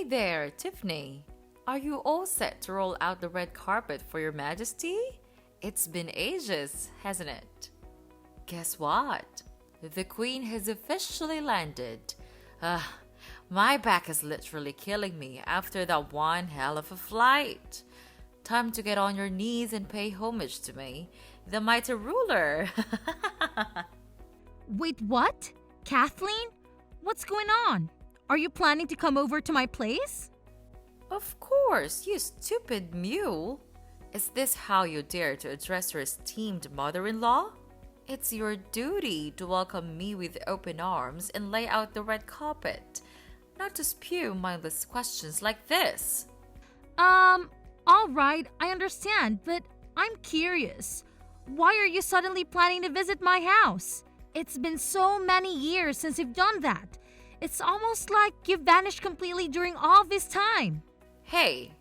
there, Tiffany. Are you all set to roll out the red carpet for your majesty? It's been ages, hasn't it? Guess what? The queen has officially landed. My back is literally killing me after that one hell of a flight. Time to get on your knees and pay homage to me, the mighty ruler. Wait, what? Kathleen? What's going on? Are you planning to come over to my place? Of course, you stupid mule. Is this how you dare to address your esteemed mother-in-law? It's your duty to welcome me with open arms and lay out the red carpet, not to spew mindless questions like this. All right, I understand, but I'm curious. Why are you suddenly planning to visit my house? It's been so many years since you've done that. It's almost like you've vanished completely during all this time. Hey,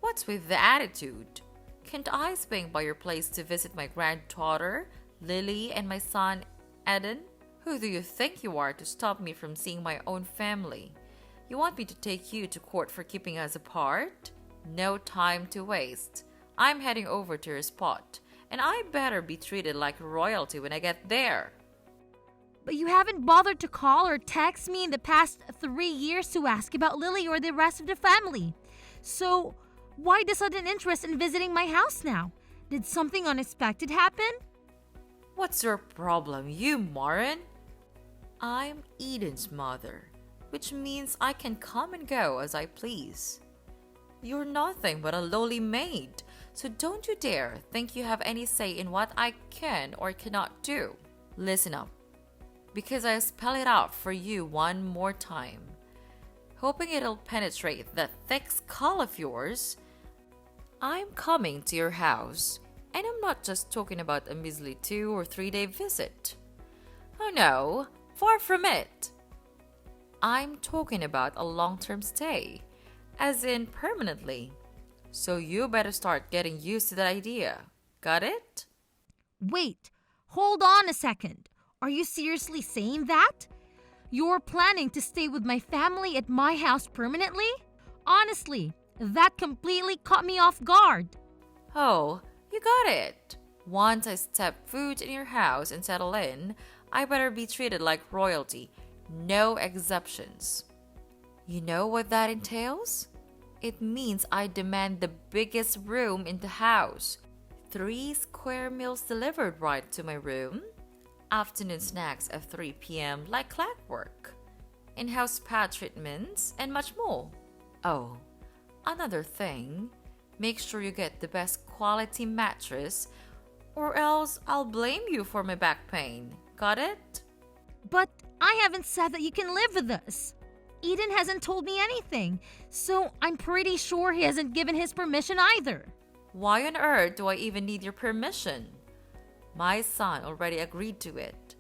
what's with the attitude? Can't I swing by your place to visit my granddaughter, Lily, and my son, Eden? Who do you think you are to stop me from seeing my own family? You want me to take you to court for keeping us apart? No time to waste. I'm heading over to your spot, and I better be treated like royalty when I get there. But you haven't bothered to call or text me in the past 3 years to ask about Lily or the rest of the family. So, why the sudden interest in visiting my house now? Did something unexpected happen? What's your problem, you moron? I'm Eden's mother, which means I can come and go as I please. You're nothing but a lowly maid, so don't you dare think you have any say in what I can or cannot do. Listen up, because I spell it out for you one more time. Hoping it'll penetrate that thick skull of yours, I'm coming to your house, and I'm not just talking about a measly 2 or 3 day visit. Oh no, far from it. I'm talking about a long-term stay, as in permanently. So you better start getting used to that idea. Got it? Wait, hold on a second. Are you seriously saying that? You're planning to stay with my family at my house permanently? Honestly, that completely caught me off guard. Oh, you got it. Once I step foot in your house and settle in, I better be treated like royalty. No exceptions. You know what that entails? It means I demand the biggest room in the house. 3 square meals delivered right to my room. Afternoon snacks at 3 p.m. like clockwork. In-house spa treatments and much more. Oh, another thing. Make sure you get the best quality mattress or else I'll blame you for my back pain. Got it? But I haven't said that you can live with us. Eden hasn't told me anything, so I'm pretty sure he hasn't given his permission either. Why on earth do I even need your permission? My son already agreed to it.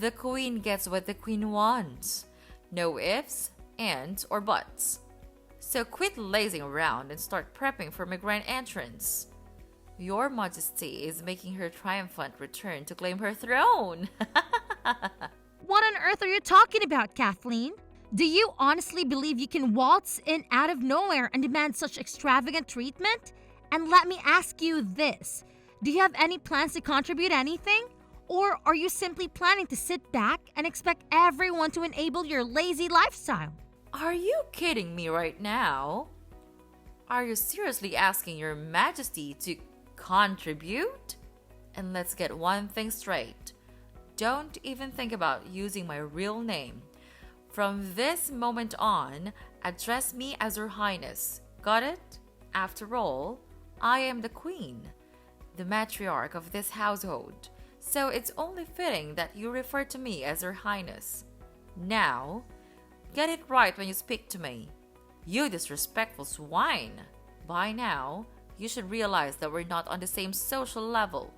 The queen gets what the queen wants. No ifs, ands, or buts. So quit lazing around and start prepping for my grand entrance. Your Majesty is making her triumphant return to claim her throne. What on earth are you talking about, Kathleen? Do you honestly believe you can waltz in out of nowhere and demand such extravagant treatment? And let me ask you this. Do you have any plans to contribute anything? Or are you simply planning to sit back and expect everyone to enable your lazy lifestyle? Are you kidding me right now? Are you seriously asking your Majesty to contribute? And let's get one thing straight. Don't even think about using my real name. From this moment on, address me as Her Highness. Got it? After all, I am the queen, the matriarch of this household, so it's only fitting that you refer to me as Her Highness. Now, get it right when you speak to me. You disrespectful swine. By now, you should realize that we're not on the same social level.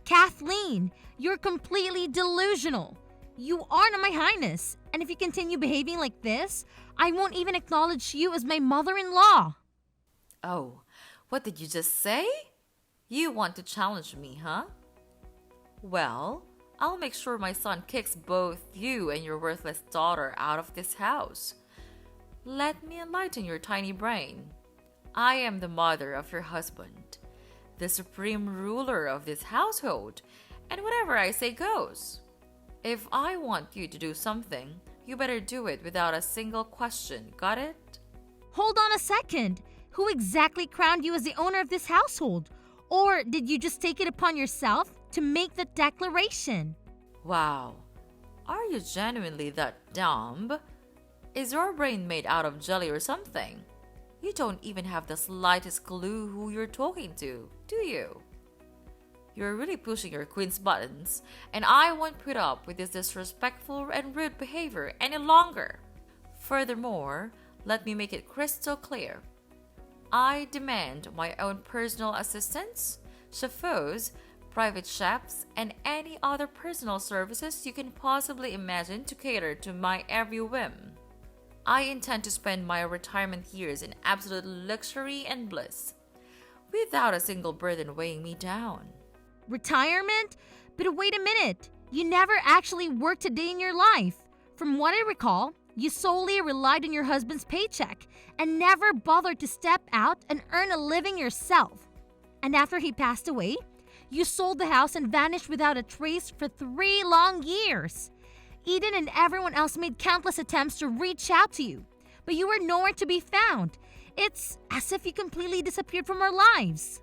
Kathleen, you're completely delusional. You are not my highness, and if you continue behaving like this, I won't even acknowledge you as my mother-in-law. Oh, what did you just say? You want to challenge me, huh? Well, I'll make sure my son kicks both you and your worthless daughter out of this house. Let me enlighten your tiny brain. I am the mother of your husband, the supreme ruler of this household, and whatever I say goes. If I want you to do something, you better do it without a single question, got it? Hold on a second. Who exactly crowned you as the owner of this household? Or did you just take it upon yourself to make the declaration? Wow, are you genuinely that dumb? Is your brain made out of jelly or something? You don't even have the slightest clue who you're talking to, do you? You're really pushing your queen's buttons, and I won't put up with this disrespectful and rude behavior any longer. Furthermore, let me make it crystal clear. I demand my own personal assistants, chauffeurs, private chefs, and any other personal services you can possibly imagine to cater to my every whim. I intend to spend my retirement years in absolute luxury and bliss, without a single burden weighing me down. Retirement? But wait a minute. You never actually worked a day in your life. From what I recall, you solely relied on your husband's paycheck and never bothered to step out and earn a living yourself. And after he passed away, you sold the house and vanished without a trace for 3 long years. Eden and everyone else made countless attempts to reach out to you, but you were nowhere to be found. It's as if you completely disappeared from our lives.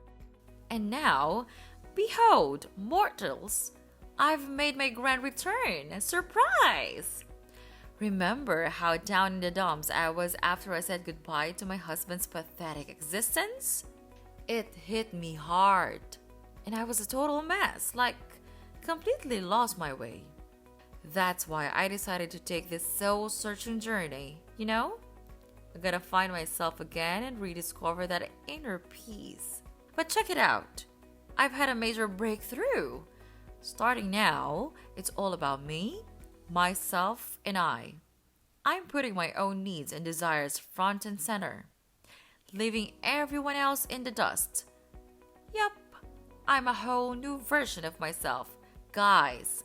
And now, behold, mortals, I've made my grand return. Surprise! Remember how down in the dumps I was after I said goodbye to my husband's pathetic existence? It hit me hard, and I was a total mess, like completely lost my way. That's why I decided to take this soul-searching journey, you know? I gotta find myself again and rediscover that inner peace. But check it out. I've had a major breakthrough. Starting now, it's all about me, myself, and I. I'm putting my own needs and desires front and center, leaving everyone else in the dust. Yup, I'm a whole new version of myself. Guys,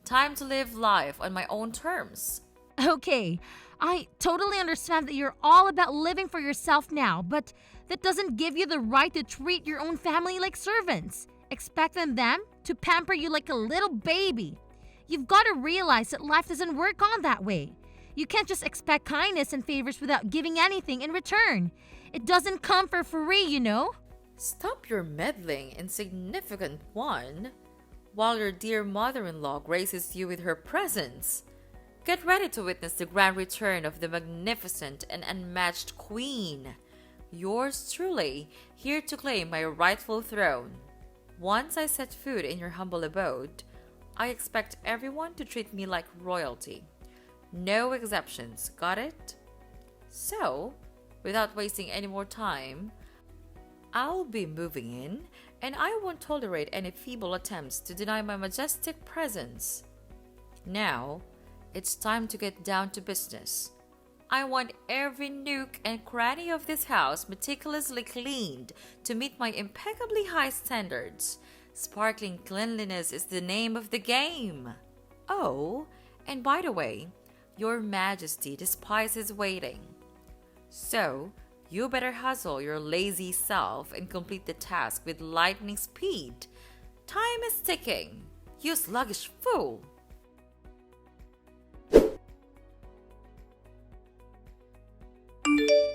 time to live life on my own terms. Okay, I totally understand that you're all about living for yourself now, but that doesn't give you the right to treat your own family like servants, expecting them to pamper you like a little baby. You've got to realize that life doesn't work on that way. You can't just expect kindness and favors without giving anything in return. It doesn't come for free, you know? Stop your meddling, insignificant one, while your dear mother-in-law graces you with her presence. Get ready to witness the grand return of the magnificent and unmatched queen. Yours truly, here to claim my rightful throne. Once I set foot in your humble abode, I expect everyone to treat me like royalty. No exceptions, got it? So, without wasting any more time, I'll be moving in, and I won't tolerate any feeble attempts to deny my majestic presence. Now, it's time to get down to business. I want every nook and cranny of this house meticulously cleaned to meet my impeccably high standards. Sparkling cleanliness is the name of the game. Oh, and by the way, Your Majesty despises waiting. So, you better hustle your lazy self and complete the task with lightning speed. Time is ticking, you sluggish fool.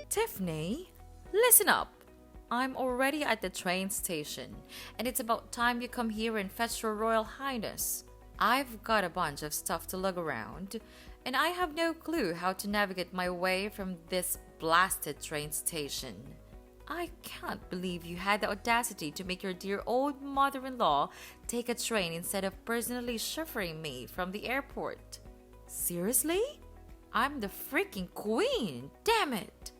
Tiffany, listen up. I'm already at the train station, and it's about time you come here and fetch your Royal Highness. I've got a bunch of stuff to lug around, and I have no clue how to navigate my way from this blasted train station. I can't believe you had the audacity to make your dear old mother-in-law take a train instead of personally chauffeuring me from the airport. Seriously? I'm the freaking queen, damn it!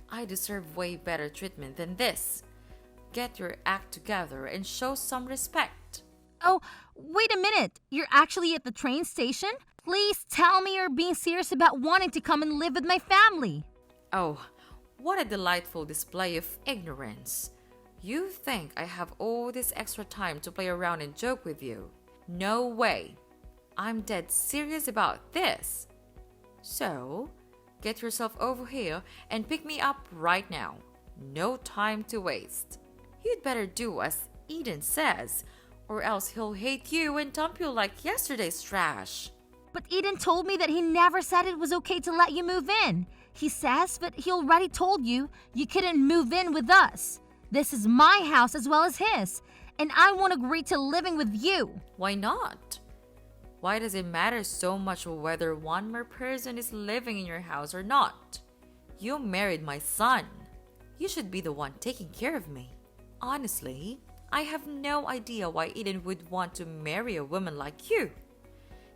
I deserve way better treatment than this. Get your act together and show some respect. Oh, wait a minute. You're actually at the train station? Please tell me you're being serious about wanting to come and live with my family. Oh, what a delightful display of ignorance. You think I have all this extra time to play around and joke with you? No way. I'm dead serious about this. So, Get yourself over here and pick me up right now. No time to waste. You'd better do as Eden says, or else he'll hate you and dump you like yesterday's trash. But Eden told me that he never said it was okay to let you move in. He says that he already told you you couldn't move in with us. This is my house as well as his, and I won't agree to living with you. Why not? Why does it matter so much whether one more person is living in your house or not? You married my son. You should be the one taking care of me. Honestly, I have no idea why Eden would want to marry a woman like you.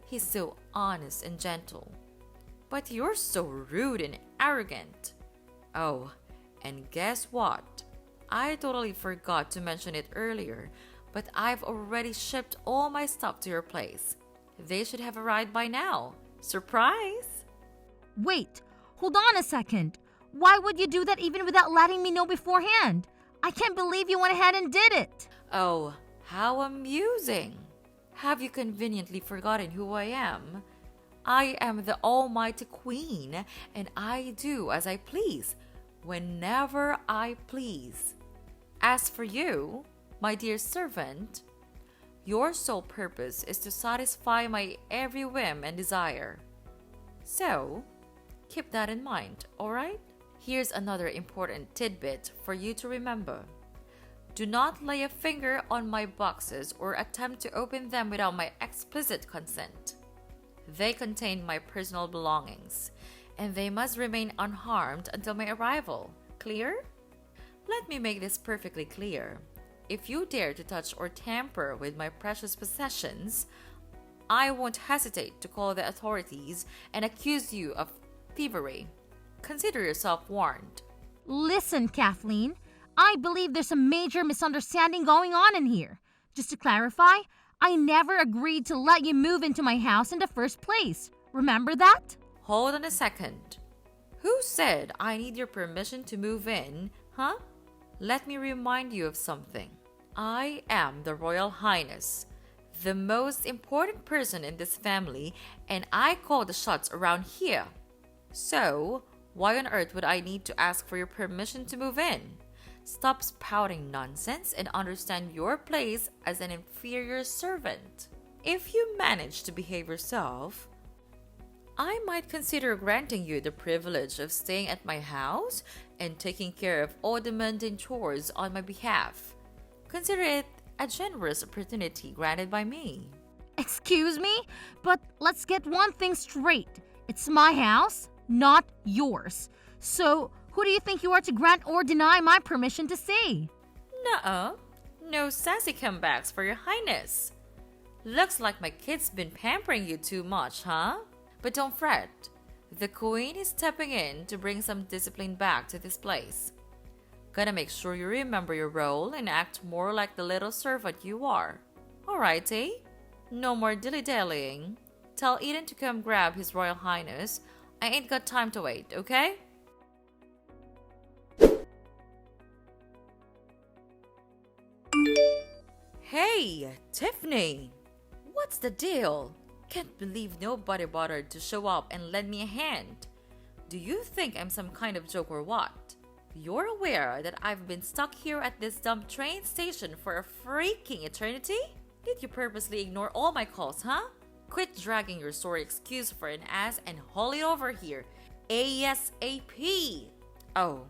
He's so honest and gentle. But you're so rude and arrogant. Oh, and guess what? I totally forgot to mention it earlier, but I've already shipped all my stuff to your place. They should have arrived by now. Surprise! Wait, hold on a second. Why would you do that even without letting me know beforehand? I can't believe you went ahead and did it. Oh, how amusing! Have you conveniently forgotten who I am? I am the Almighty Queen, and I do as I please, whenever I please. As for you, my dear servant, your sole purpose is to satisfy my every whim and desire. So, keep that in mind, alright? Here's another important tidbit for you to remember. Do not lay a finger on my boxes or attempt to open them without my explicit consent. They contain my personal belongings, and they must remain unharmed until my arrival. Clear? Let me make this perfectly clear. If you dare to touch or tamper with my precious possessions, I won't hesitate to call the authorities and accuse you of thievery. Consider yourself warned. Listen, Kathleen, I believe there's a major misunderstanding going on in here. Just to clarify, I never agreed to let you move into my house in the first place. Remember that? Hold on a second. Who said I need your permission to move in, huh? Let me remind you of something. I am the Royal Highness, the most important person in this family, and I call the shots around here. So, why on earth would I need to ask for your permission to move in? Stop spouting nonsense and understand your place as an inferior servant. If you manage to behave yourself, I might consider granting you the privilege of staying at my house and taking care of all the mundane chores on my behalf. Consider it a generous opportunity granted by me. Excuse me, but let's get one thing straight. It's my house, not yours. So, who do you think you are to grant or deny my permission to stay? Nuh-uh. No sassy comebacks for your highness. Looks like my kid's been pampering you too much, huh? But don't fret. The queen is stepping in to bring some discipline back to this place. Gotta make sure you remember your role and act more like the little servant you are. Alrighty. No more dilly-dallying. Tell Eden to come grab His Royal Highness. I ain't got time to wait, okay? Hey, Tiffany! What's the deal? Can't believe nobody bothered to show up and lend me a hand. Do you think I'm some kind of joke or what? You're aware that I've been stuck here at this dumb train station for a freaking eternity? Did you purposely ignore all my calls, huh? Quit dragging your sorry excuse for an ass and haul it over here. ASAP! Oh,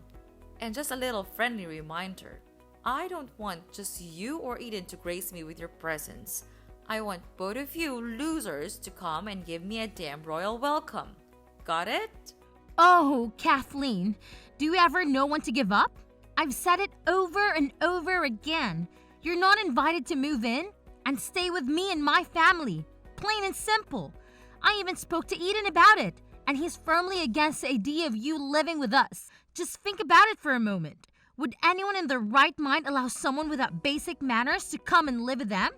and just a little friendly reminder. I don't want just you or Eden to grace me with your presence. I want both of you losers to come and give me a damn royal welcome. Got it? Oh, Kathleen, do you ever know when to give up? I've said it over and over again. You're not invited to move in and stay with me and my family. Plain and simple. I even spoke to Eden about it, and he's firmly against the idea of you living with us. Just think about it for a moment. Would anyone in their right mind allow someone without basic manners to come and live with them?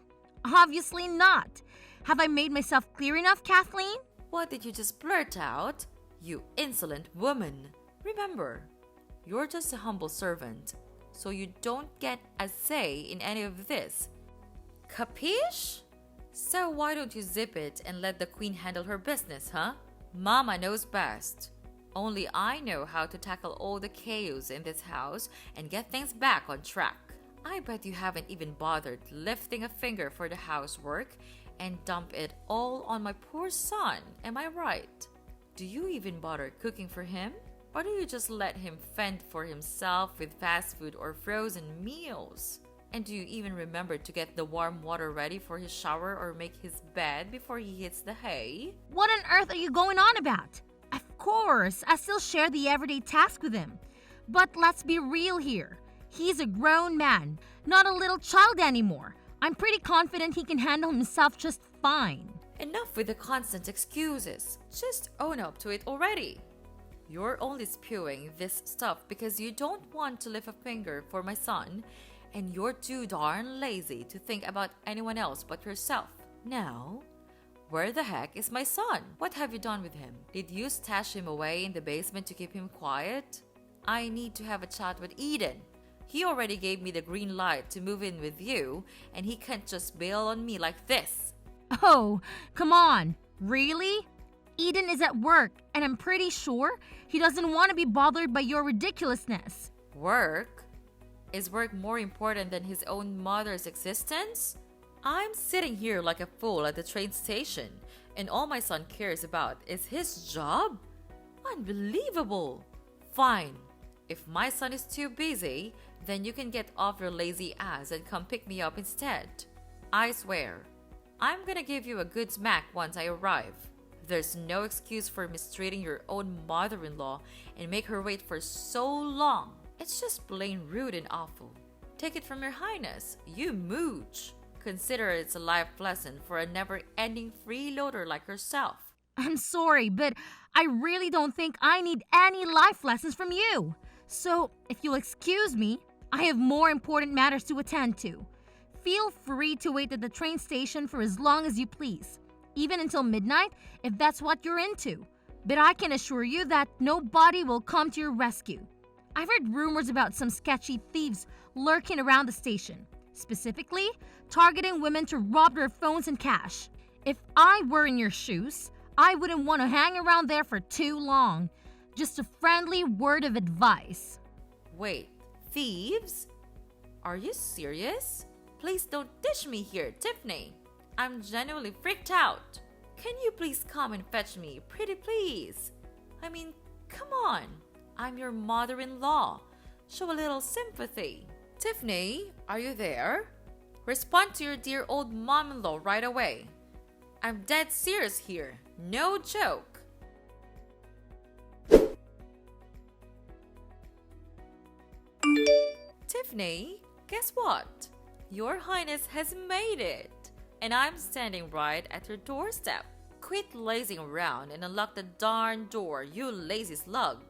Obviously not. Have I made myself clear enough, Kathleen? What did you just blurt out? You insolent woman. Remember, you're just a humble servant, so you don't get a say in any of this. Capiche? So why don't you zip it and let the queen handle her business, huh? Mama knows best. Only I know how to tackle all the chaos in this house and get things back on track. I bet you haven't even bothered lifting a finger for the housework and dump it all on my poor son, am I right? Do you even bother cooking for him? Or do you just let him fend for himself with fast food or frozen meals? And do you even remember to get the warm water ready for his shower or make his bed before he hits the hay? What on earth are you going on about? Of course, I still share the everyday task with him. But let's be real here. He's a grown man, not a little child anymore. I'm pretty confident he can handle himself just fine. Enough with the constant excuses. Just own up to it already. You're only spewing this stuff because you don't want to lift a finger for my son, and you're too darn lazy to think about anyone else but yourself. Now, where the heck is my son? What have you done with him? Did you stash him away in the basement to keep him quiet? I need to have a chat with Eden. He already gave me the green light to move in with you, and he can't just bail on me like this. Oh, come on. Really? Eden is at work, and I'm pretty sure he doesn't want to be bothered by your ridiculousness. Work? Is work more important than his own mother's existence? I'm sitting here like a fool at the train station, and all my son cares about is his job? Unbelievable! Fine. If my son is too busy, then you can get off your lazy ass and come pick me up instead. I swear, I'm gonna give you a good smack once I arrive. There's no excuse for mistreating your own mother-in-law and make her wait for so long. It's just plain rude and awful. Take it from your highness, you mooch. Consider it's a life lesson for a never-ending freeloader like yourself. I'm sorry, but I really don't think I need any life lessons from you. So, if you'll excuse me, I have more important matters to attend to. Feel free to wait at the train station for as long as you please, even until midnight if that's what you're into. But I can assure you that nobody will come to your rescue. I've heard rumors about some sketchy thieves lurking around the station, specifically targeting women to rob their phones and cash. If I were in your shoes, I wouldn't want to hang around there for too long. Just a friendly word of advice. Wait, thieves? Are you serious? Please don't dish me here, Tiffany. I'm genuinely freaked out. Can you please come and fetch me, pretty please? I mean, come on. I'm your mother-in-law. Show a little sympathy. Tiffany, are you there? Respond to your dear old mom-in-law right away. I'm dead serious here. No joke. Tiffany, guess what? Your Highness has made it. And I'm standing right at your doorstep. Quit lazing around and unlock the darn door, you lazy slug.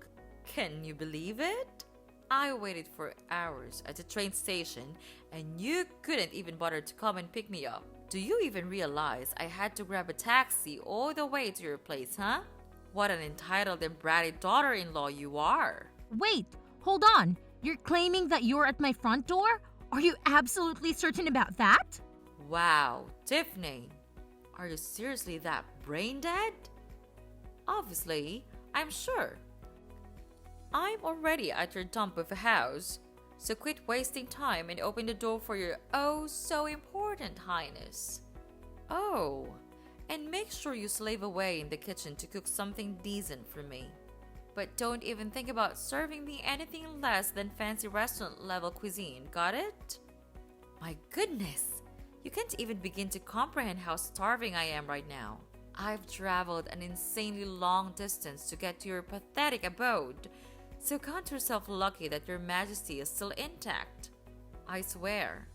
Can you believe it? I waited for hours at the train station and you couldn't even bother to come and pick me up. Do you even realize I had to grab a taxi all the way to your place, huh? What an entitled and bratty daughter-in-law you are. Wait, hold on. You're claiming that you're at my front door? Are you absolutely certain about that? Wow, Tiffany. Are you seriously that brain dead? Obviously, I'm sure. I'm already at your dump of a house, so quit wasting time and open the door for your oh so important highness. Oh, and make sure you slave away in the kitchen to cook something decent for me. But don't even think about serving me anything less than fancy restaurant level cuisine, got it? My goodness, you can't even begin to comprehend how starving I am right now. I've traveled an insanely long distance to get to your pathetic abode, so count yourself lucky that your majesty is still intact. I swear,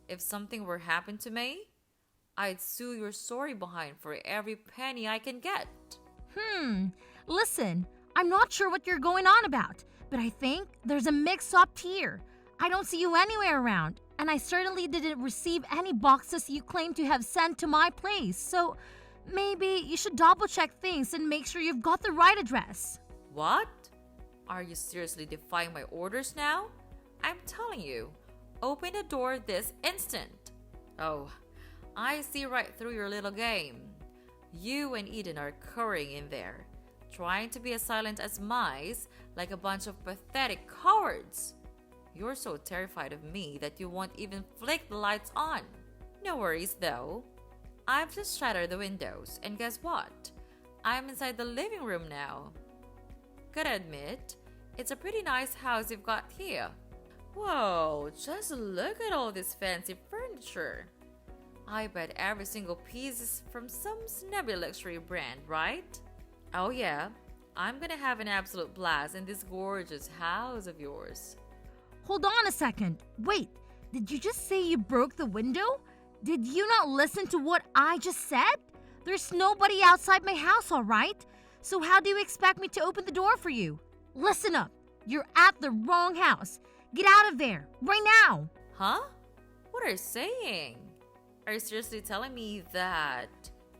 if something were happen to me, I'd sue your sorry behind for every penny I can get. Listen, I'm not sure what you're going on about, but I think there's a mix-up here. I don't see you anywhere around, and I certainly didn't receive any boxes you claim to have sent to my place, so maybe you should double-check things and make sure you've got the right address. What? Are you seriously defying my orders now? I'm telling you, open the door this instant. Oh, I see right through your little game. You and Eden are currying in there. trying to be as silent as mice, like a bunch of pathetic cowards. You're so terrified of me that you won't even flick the lights on. No worries though. I've just shattered the windows, and guess what? I'm inside the living room now. Gotta admit, it's a pretty nice house you've got here. Whoa, just look at all this fancy furniture. I bet every single piece is from some snobby luxury brand, right? Oh yeah, I'm gonna have an absolute blast in this gorgeous house of yours. Hold on a second. Wait, did you just say you broke the window? Did you not listen to what I just said? There's nobody outside my house, all right? So how do you expect me to open the door for you? Listen up. You're at the wrong house. Get out of there, right now. Huh? What are you saying? Are you seriously telling me that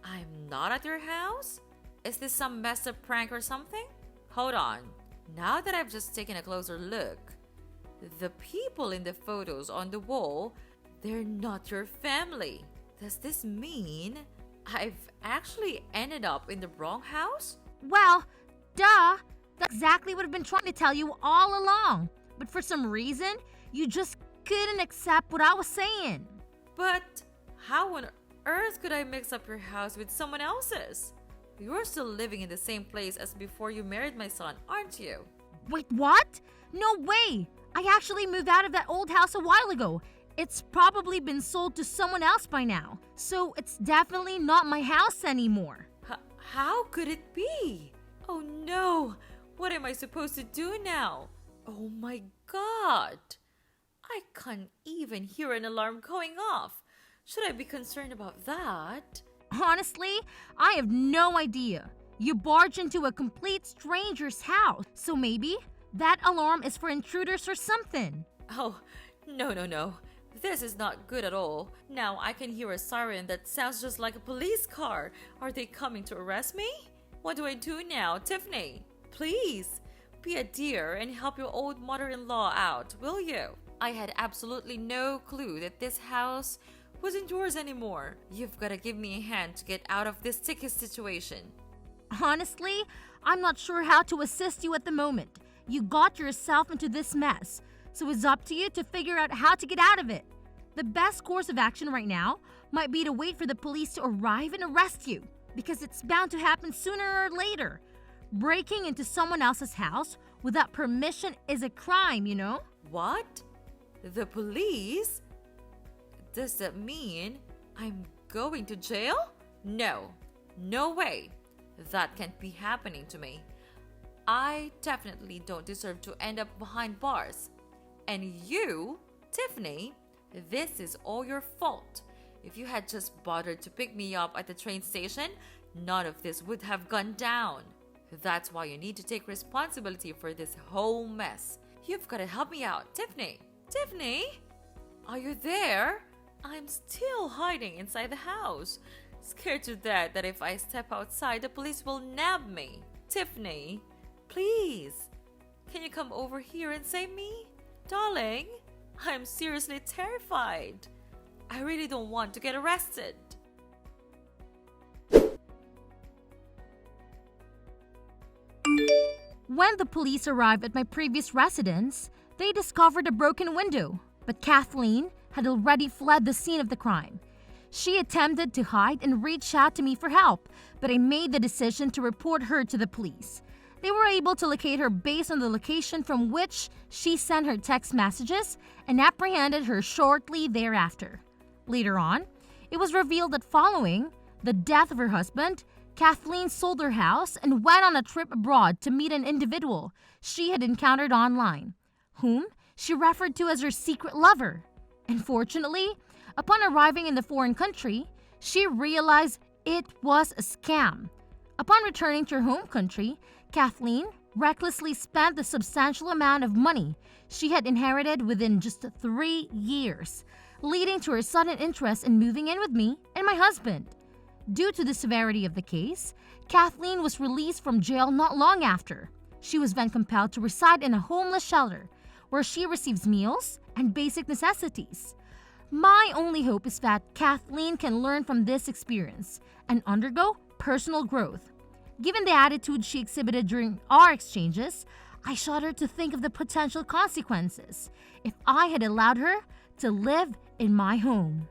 I'm not at your house? Is this some messed up prank or something? Hold on. Now that I've just taken a closer look, the people in the photos on the wall, they're not your family. Does this mean I've actually ended up in the wrong house? Well, duh. That's exactly what I've been trying to tell you all along. But for some reason, you just couldn't accept what I was saying. But how on earth could I mix up your house with someone else's? You're still living in the same place as before you married my son, aren't you? Wait, what? No way. I actually moved out of that old house a while ago. It's probably been sold to someone else by now. So it's definitely not my house anymore. How could it be? Oh no! What am I supposed to do now? Oh my god! I can't even hear an alarm going off. Should I be concerned about that? Honestly, I have no idea. You barged into a complete stranger's house, so maybe that alarm is for intruders or something. Oh, no. This is not good at all. Now I can hear a siren that sounds just like a police car. Are they coming to arrest me? What do I do now, Tiffany? Please, be a dear and help your old mother-in-law out, will you? I had absolutely no clue that this house wasn't yours anymore. You've got to give me a hand to get out of this sticky situation. Honestly, I'm not sure how to assist you at the moment. You got yourself into this mess, so it's up to you to figure out how to get out of it. The best course of action right now might be to wait for the police to arrive and arrest you, because it's bound to happen sooner or later. Breaking into someone else's house without permission is a crime, you know? What? The police? Does that mean I'm going to jail? No way. That can't be happening to me. I definitely don't deserve to end up behind bars. And you, Tiffany, this is all your fault. If you had just bothered to pick me up at the train station, none of this would have gone down. That's why you need to take responsibility for this whole mess. You've got to help me out, Tiffany. Tiffany? Are you there? I'm still hiding inside the house, scared to death that if I step outside, the police will nab me. Tiffany, please, can you come over here and save me? Darling, I'm seriously terrified. I really don't want to get arrested. When the police arrived at my previous residence, they discovered a broken window, but Kathleen had already fled the scene of the crime. She attempted to hide and reach out to me for help, but I made the decision to report her to the police. They were able to locate her based on the location from which she sent her text messages and apprehended her shortly thereafter. Later on, it was revealed that following the death of her husband, Kathleen sold her house and went on a trip abroad to meet an individual she had encountered online, whom she referred to as her secret lover. Unfortunately, upon arriving in the foreign country, she realized it was a scam. Upon returning to her home country, Kathleen recklessly spent the substantial amount of money she had inherited within just 3 years, leading to her sudden interest in moving in with me and my husband. Due to the severity of the case, Kathleen was released from jail not long after. She was then compelled to reside in a homeless shelter where she receives meals and basic necessities. My only hope is that Kathleen can learn from this experience and undergo personal growth. Given the attitude she exhibited during our exchanges, I shudder to think of the potential consequences if I had allowed her to live in my home.